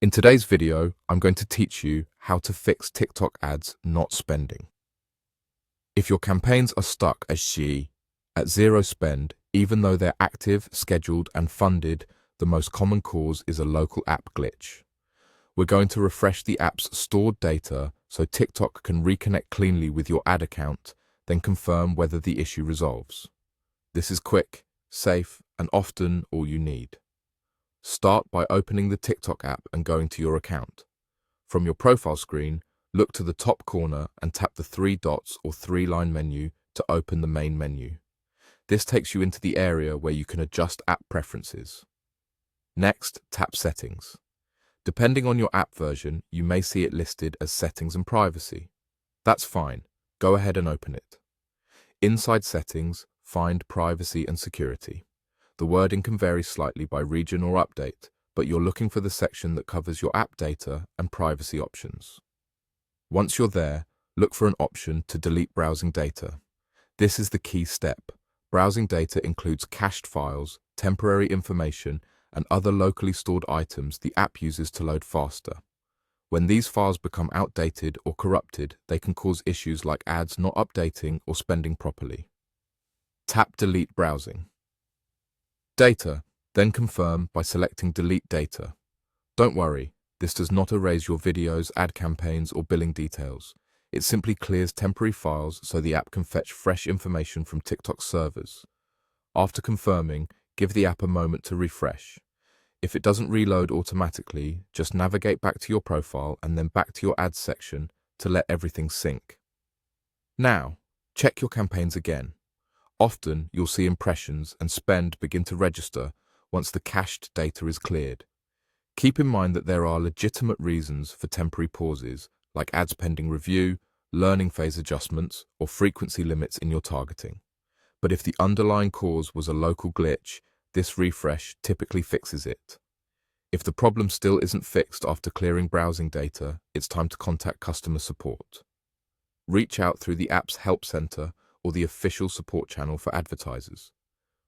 In today's video, I'm going to teach you how to fix TikTok ads not spending. If your campaigns are stuck as she at zero spend, even though they're active, scheduled, and funded, the most common cause is a local app glitch. We're going to refresh the app's stored data so TikTok can reconnect cleanly with your ad account, then confirm whether the issue resolves. This is quick, safe, and often all you need. Start by opening the TikTok app and going to your account. From your profile screen, look to the top corner and tap the three dots or three-line menu to open the main menu. This takes you into the area where you can adjust app preferences. Next, tap Settings. Depending on your app version, you may see it listed as Settings and Privacy. That's fine. Go ahead and open it. Inside Settings, find Privacy and Security. The wording can vary slightly by region or update, but you're looking for the section that covers your app data and privacy options. Once you're there, look for an option to delete browsing data. This is the key step. Browsing data includes cached files, temporary information, and other locally stored items the app uses to load faster. When these files become outdated or corrupted, they can cause issues like ads not updating or spending properly. Tap Delete Browsing Data, then confirm by selecting Delete Data. Don't worry, this does not erase your videos, ad campaigns, or billing details. It simply clears temporary files so the app can fetch fresh information from TikTok's servers. After confirming, give the app a moment to refresh. If it doesn't reload automatically, just navigate back to your profile and then back to your ads section to let everything sync. Now, check your campaigns again. Often, you'll see impressions and spend begin to register once the cached data is cleared. Keep in mind that there are legitimate reasons for temporary pauses, like ads pending review, learning phase adjustments, or frequency limits in your targeting. But if the underlying cause was a local glitch, this refresh typically fixes it. If the problem still isn't fixed after clearing browsing data, it's time to contact customer support. Reach out through the app's help center or the official support channel for advertisers.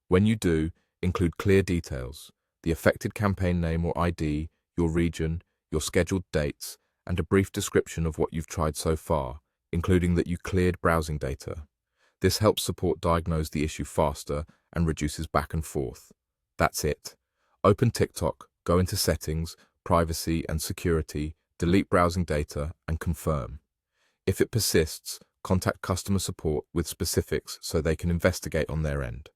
When you do, include clear details, the affected campaign name or ID, your region, your scheduled dates, and a brief description of what you've tried so far, including that you cleared browsing data. This helps support diagnose the issue faster and reduces back and forth. That's it. Open TikTok, go into Settings, Privacy and Security, delete browsing data, and confirm. If it persists, contact customer support with specifics so they can investigate on their end.